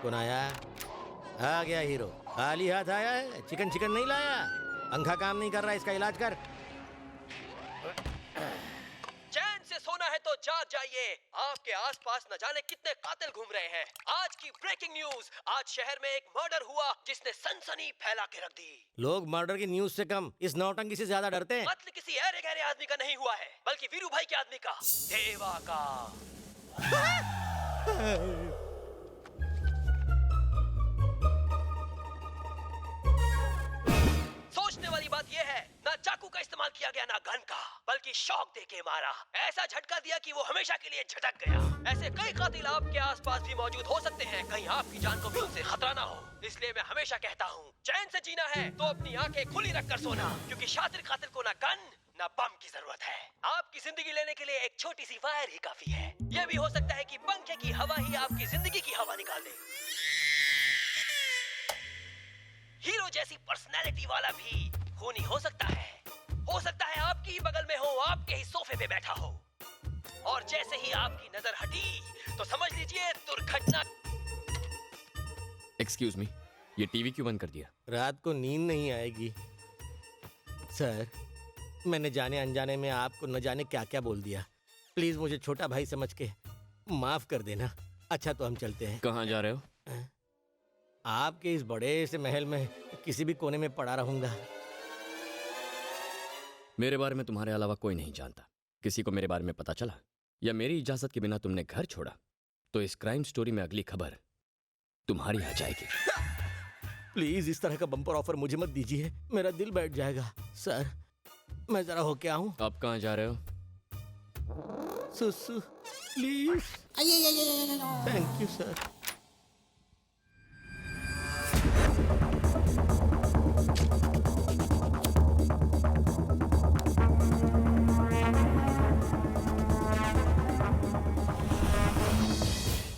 कौन आया? आ गया हीरो। खाली हाथ आया है? चिकन चिकन नहीं लाया? पंखा काम नहीं कर रहा, इसका इलाज कर। चैन से सोना है तो जाग जाइए। आपके आसपास न जाने कितने कातिल घूम रहे हैं। आज की ब्रेकिंग न्यूज। आज शहर में एक मर्डर हुआ जिसने सनसनी फैला के रख दी। लोग मर्डर की न्यूज से कम इस नौटंकी से ज्यादा डरते हैं। मतलब किसी अरे गहरे आदमी का नहीं हुआ है, बल्कि वीरू भाई के आदमी का, देवा का। सोचने वाली बात यह है, ना चाकू का इस्तेमाल किया गया, ना गन का, बल्कि शॉक देके मारा। ऐसा झटका दिया कि वो हमेशा के लिए झटक गया। ऐसे कई कातिल आपके आसपास भी मौजूद हो सकते हैं, कहीं आपकी जान को भी उनसे खतरा ना हो। इसलिए मैं हमेशा कहता हूँ, चैन से जीना है तो अपनी आंखें खुली रखकर सोना, क्योंकि शातिर कातिल को ना गन ना बम की जरूरत है। आपकी जिंदगी लेने के लिए एक छोटी सी वायर ही काफी है। यह भी हो सकता है कि पंखे की हवा ही आपकी जिंदगी की हवा निकाल दे। हीरो जैसी पर्सनैलिटी वाला भी खूनी हो सकता है। हो सकता है आपकी ही बगल में हो, आपके ही सोफे पे बैठा हो, और जैसे ही आपकी नजर हटी तो समझ लीजिए दुर्घटना। एक्सक्यूज मी, ये टीवी क्यों बंद कर दिया? रात को नींद नहीं आएगी सर। मैंने जाने अनजाने में आपको न जाने क्या क्या बोल दिया। प्लीज मुझे छोटा भाई समझ के माफ कर देना। अच्छा तो हम चलते हैं। कहाँ जा रहे हो? आपके इस बड़े से महल में किसी भी कोने में पड़ा रहूंगा। मेरे बारे में तुम्हारे अलावा कोई नहीं जानता। किसी को मेरे बारे में पता चला या मेरी इजाजत के बिना तुमने घर छोड़ा तो इस क्राइम स्टोरी में अगली खबर तुम्हारी आ जाएगी। प्लीज इस तरह का बम्पर ऑफर मुझे मत दीजिए, मेरा दिल बैठ जाएगा। सर मैं जरा होके आऊं। अब कहाँ जा रहे हो? सुसु please. Thank you sir.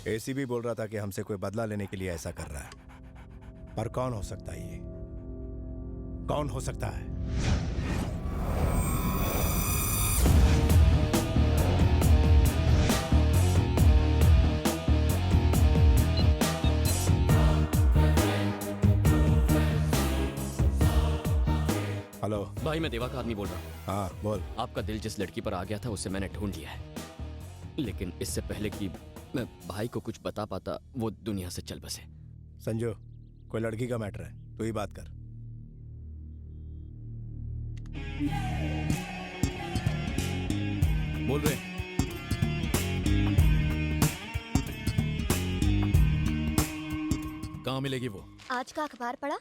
ACB बोल रहा था कि हमसे कोई बदला लेने के लिए ऐसा कर रहा है, पर कौन हो सकता है ये? कौन हो सकता है? हेलो भाई, मैं देवा का आदमी बोल रहा हूँ। हाँ बोल। आपका दिल जिस लड़की पर आ गया था उसे मैंने ढूंढ लिया है, लेकिन इससे पहले कि मैं भाई को कुछ बता पाता वो दुनिया से चल बसे। संजू, कोई लड़की का मैटर है, तू ही बात कर। बोल रहे। कहाँ मिलेगी वो? आज का अखबार पढ़ा?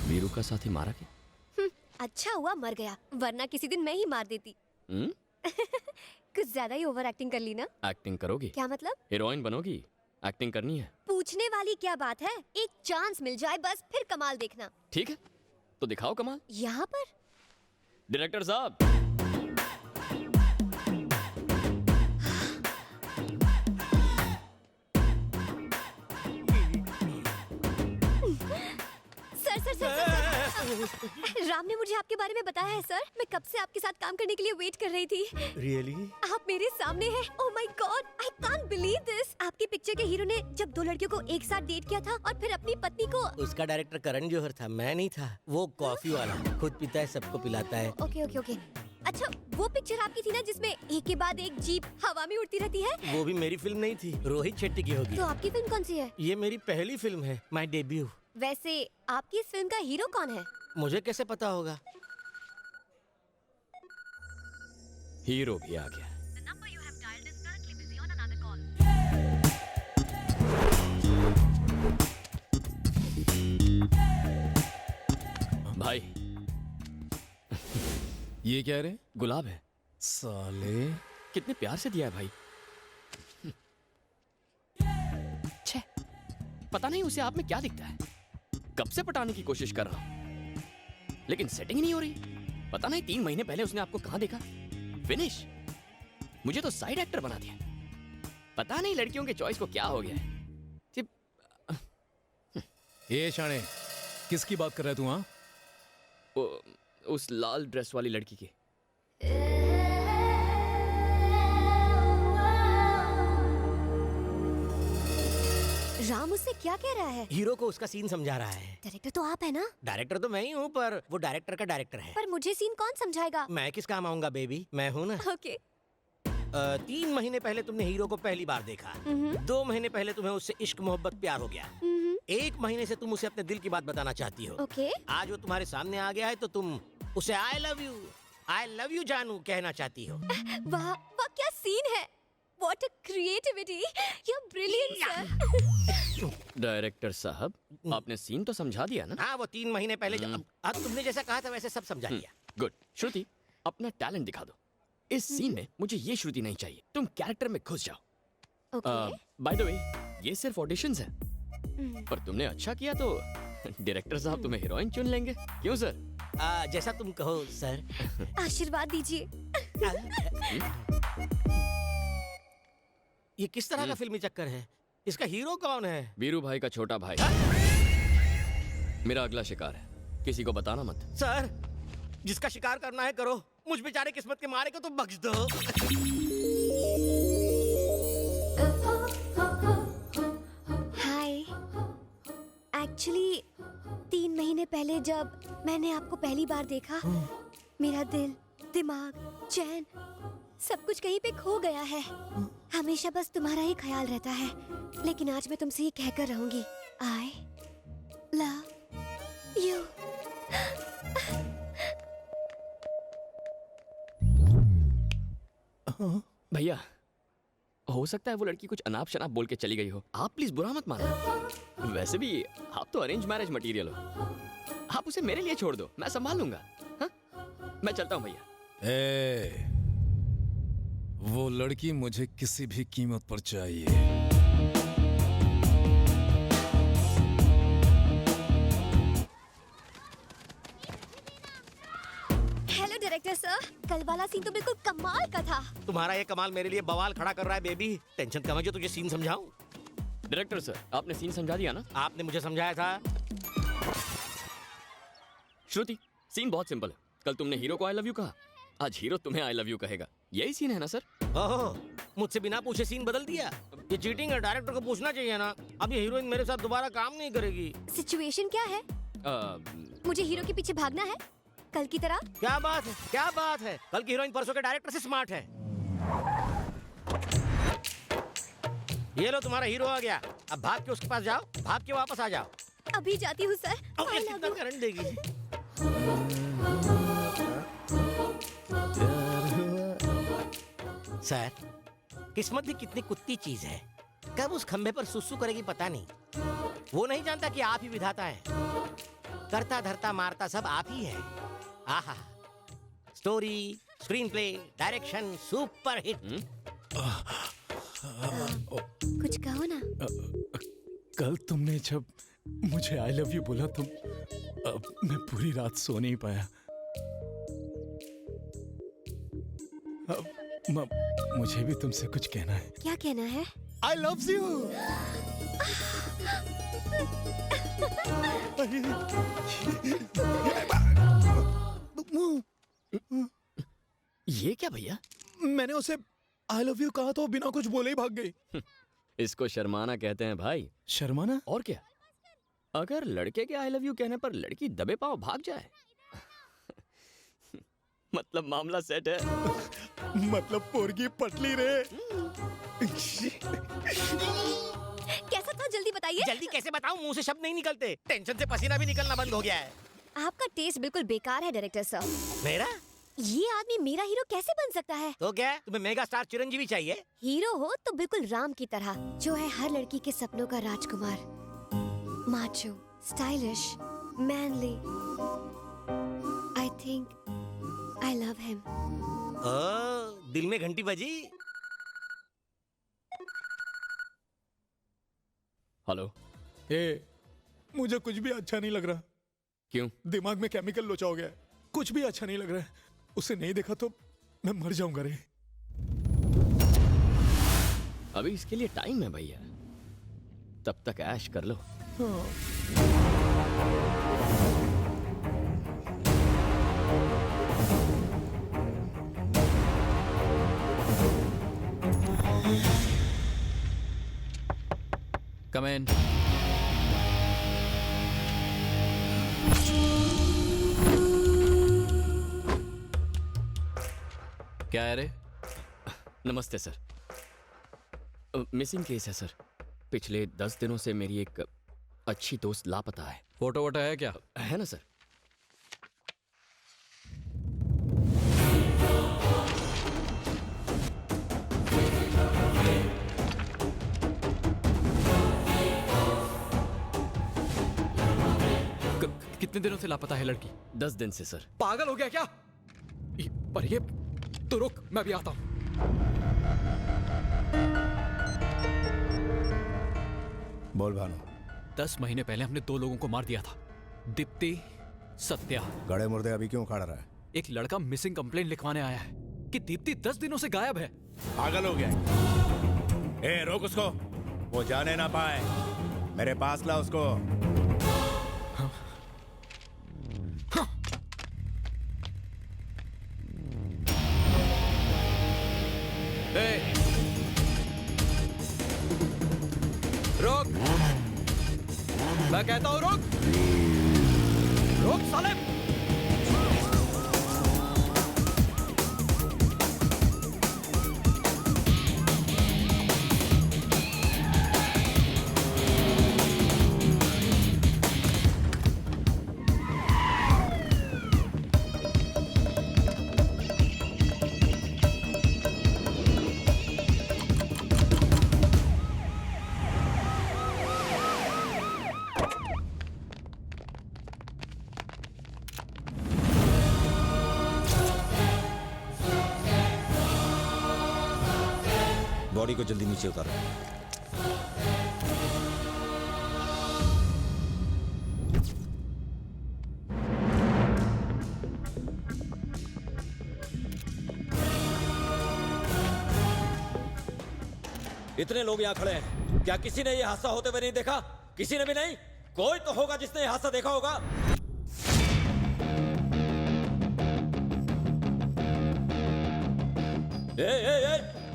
वीरू का साथी मारा क्या? अच्छा हुआ मर गया, वरना किसी दिन मैं ही मार देती। कुछ ज्यादा ही ओवर एक्टिंग कर ली ना? एक्टिंग करोगी? क्या मतलब? हीरोइन बनोगी? एक्टिंग करनी है? पूछने वाली क्या बात है, एक चांस मिल जाए बस, फिर कमाल देखना। ठीक है तो दिखाओ कमाल। यहाँ पर डायरेक्टर साहब। Sir sir sir, sir. Ram ने मुझे आपके बारे में बताया है सर। मैं कब से आपके साथ काम करने के लिए वेट कर रही थी। रियली? आप मेरे सामने हैं। Oh my God, I can't believe this. आपकी पिक्चर के हीरो ने जब दो लड़कियों को एक साथ डेट किया था और फिर अपनी पत्नी को। उसका डायरेक्टर करण जौहर था, मैं नहीं था। वो कॉफी वाला खुद पीता है, सबको पिलाता है। Okay okay okay. अच्छा वो पिक्चर आपकी थी ना जिसमें एक के बाद एक जीप हवा में उड़ती रहती है? वो भी मेरी फिल्म नहीं थी, रोहित शेट्टी की होगी। तो आपकी फिल्म कौन सी है? ये मेरी पहली फिल्म है, माय डेब्यू। वैसे आपकी इस फिल्म का हीरो कौन है? मुझे कैसे पता होगा? हीरो भी आ गया। भाई ये क्या रे? गुलाब है। साले कितने प्यार से दिया है भाई। छे, पता नहीं उसे आप में क्या दिखता है। कब से पटाने की कोशिश कर रहा हूं लेकिन सेटिंग नहीं हो रही। पता नहीं 3 महीने पहले उसने आपको कहां देखा। फिनिश। मुझे तो साइड एक्टर बना दिया। पता नहीं लड़कियों के चॉइस को क्या हो गया है। ये शाणे, किसकी बात कर रहा है तू? हाँ, उस लाल ड्रेस वाली लड़की की। राम उससे क्या कह रहा है? हीरो को उसका सीन समझा रहा है। डायरेक्टर तो आप है ना? डायरेक्टर तो मैं ही हूँ, पर वो डायरेक्टर का डायरेक्टर है। पर मुझे सीन कौन समझाएगा? मैं किस काम आऊंगा बेबी, मैं हूँ ना। ओके। 3 महीने पहले तुमने हीरो को पहली बार देखा। 2 महीने पहले तुम्हें उससे इश्क मोहब्बत प्यार हो गया। 1 महीने से तुम उसे अपने दिल की बात बताना चाहती हो। ओके। आज वो तुम्हारे सामने आ गया है तो तुम उसे आई लव यू जानू कहना चाहती हो। वाह वाह, क्या सीन है! What a creativity! You're brilliant, sir. Director साहब, आपने सीन तो समझा दिया ना? हाँ, वो 3 महीने पहले अब तुमने जैसा कहा था वैसे सब समझा दिया। गुड। श्रुति, अपना टैलेंट दिखा दो। इस सीन में मुझे ये श्रुति नहीं चाहिए, तुम कैरेक्टर में घुस जाओ। Okay. बाय द वे, ये सिर्फ ऑडिशंस है, पर तुमने अच्छा किया तो डायरेक्टर साहब तुम्हें हीरोइन चुन लेंगे। क्यों सर? जैसा तुम कहो सर। आशीर्वाद दीजिए। ये किस तरह का फिल्मी चक्कर है? इसका हीरो कौन है? वीरू भाई का छोटा भाई। मेरा अगला शिकार है, किसी को बताना मत। सर, जिसका शिकार करना है करो, मुझ बेचारे किस्मत के मारे को तो बख्श दो। हाय। एक्चुअली 3 महीने पहले जब मैंने आपको पहली बार देखा, मेरा दिल, दिमाग, चैन सब कुछ कहीं पे खो गया है। हमेशा बस तुम्हारा ही ख्याल रहता है, लेकिन आज मैं तुमसे ये कहकर रहूंगी, आई लव यू। भैया, हो सकता है वो लड़की कुछ अनाप शनाप बोल के चली गई हो। आप प्लीज बुरा मत मानो। वैसे भी आप तो अरेंज मैरिज मटेरियल हो। आप उसे मेरे लिए छोड़ दो, मैं संभाल लूंगा। हाँ? मैं चलता हूँ भैया। ए, वो लड़की मुझे किसी भी कीमत पर चाहिए। हेलो डायरेक्टर सर, कल वाला सीन तो बिल्कुल कमाल का था। तुम्हारा ये कमाल मेरे लिए बवाल खड़ा कर रहा है बेबी। टेंशन कम है जो तुझे सीन समझाऊं। डायरेक्टर सर, आपने सीन समझा दिया ना? आपने मुझे समझाया था। श्रुति, सीन बहुत सिंपल है। कल तुमने हीरो को आई लव यू कहा, आज हीरो तुम्हें आई लव यू कहेगा। यही सीन है ना सर? ओह, मुझसे बिना पूछे सीन बदल दिया। ये चीटिंग है, डायरेक्टर को पूछना चाहिए ना। अब ये हीरोइन मेरे साथ दोबारा काम नहीं करेगी। सिचुएशन क्या है? मुझे हीरो के पीछे भागना है कल की तरह? क्या बात है, क्या बात है। कल की हीरोइन परसों के डायरेक्टर से स्मार्ट है। ये लो, तुम्हारा हीरो आ गया। अब भाग के उसके पास जाओ, भाग के वापस आ जाओ। अभी जाती हूँ सर। अब ये कितना करंट देगी? सर, किस्मत भी कितनी कुत्ती चीज है। कब उस खंबे पर सुसु करेगी पता नहीं। वो नहीं जानता कि आप ही विधाता हैं। करता धरता मारता सब आप ही है। आहा, story, screen play, direction super hit. कुछ कहो ना। कल तुमने जब मुझे आई लव यू बोला तो मैं पूरी रात सो नहीं पाया। मुझे भी तुमसे कुछ कहना है। क्या कहना है? I love you. ये क्या भैया? मैंने उसे आई लव यू कहा तो बिना कुछ बोले ही भाग गई। इसको शर्माना कहते हैं भाई। शर्माना? और क्या? अगर लड़के के आई लव यू कहने पर लड़की दबे पांव भाग जाए मतलब मामला सेट है। मतलब पोरगी पटली रे। कैसा था, जल्दी बताइए। जल्दी कैसे बताऊं, मुंह से शब्द नहीं निकलते। टेंशन से पसीना भी निकलना बंद हो गया है। आपका टेस्ट बिल्कुल बेकार है डायरेक्टर साहब। मेरा? ये आदमी मेरा हीरो कैसे बन सकता है? तो क्या तुम्हें मेगा स्टार चिरंजीवी चाहिए? हीरो हो तो बिल्कुल राम की तरह, जो है हर लड़की के सपनों का राजकुमार। Macho, stylish, manly. I think I love him. Oh, दिल में घंटी बजी। हेलो। मुझे कुछ भी अच्छा नहीं लग रहा। क्यों? दिमाग में केमिकल लोचा हो गया है। कुछ भी अच्छा नहीं लग रहा है। उसे नहीं देखा तो मैं मर जाऊंगा रे। अभी इसके लिए टाइम है भैया, तब तक ऐश कर लो। कम इन। क्या है रे? नमस्ते सर। मिसिंग केस है सर। पिछले 10 दिनों से मेरी एक अच्छी दोस्त लापता है। फोटो वोटो है क्या? है ना सर? कितने दिनों से लापता है लड़की? 10 दिन से सर। पागल हो गया क्या? पर ये तो रुक, मैं भी आता हूं। बोल भानु। 10 महीने पहले हमने 2 लोगों को मार दिया था, दीप्ति, सत्या। गड़े मुर्दे अभी क्यों खड़ा रहा है? एक लड़का मिसिंग कंप्लेंट लिखवाने आया है कि दीप्ति 10 दिनों से गायब है। पागल हो गया? ए रोक उसको, वो जाने ना पाए। मेरे पास ला उसको। रुक, मैं कहता हूं रुक। रुक साले। बॉडी को जल्दी नीचे उतारो। इतने लोग यहाँ खड़े हैं, क्या किसी ने ये हादसा होते हुए नहीं देखा? किसी ने भी नहीं? कोई तो होगा जिसने ये हादसा देखा होगा।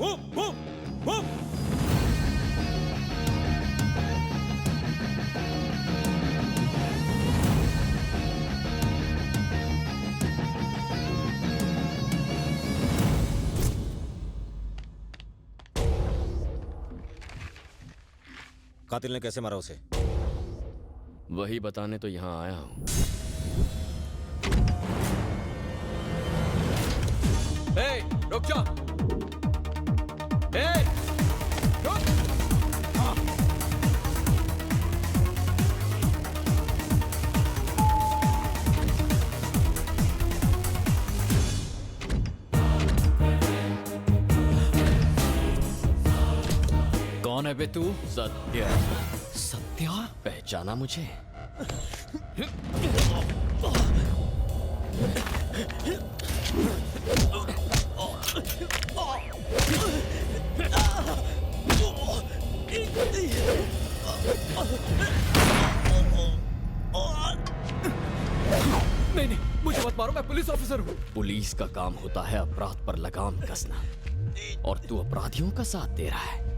Move move move. कातिल ने कैसे मारा उसे? वही बताने तो यहाँ आया हूँ। रुक जा। रुक। कौन है बे तू? सत्या। सत्या? पहचाना मुझे? नहीं, मुझे मत मारो, मैं पुलिस ऑफिसर हूँ। पुलिस का काम होता है अपराध पर लगाम कसना, और तू अपराधियों का साथ दे रहा है।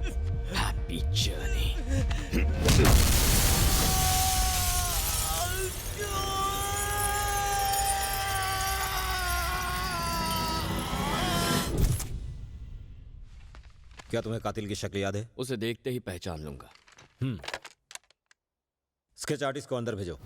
Happy journey. क्या तुम्हें कातिल की शक्ल याद है? उसे देखते ही पहचान लूंगा। स्केच आर्टिस्ट को अंदर भेजो।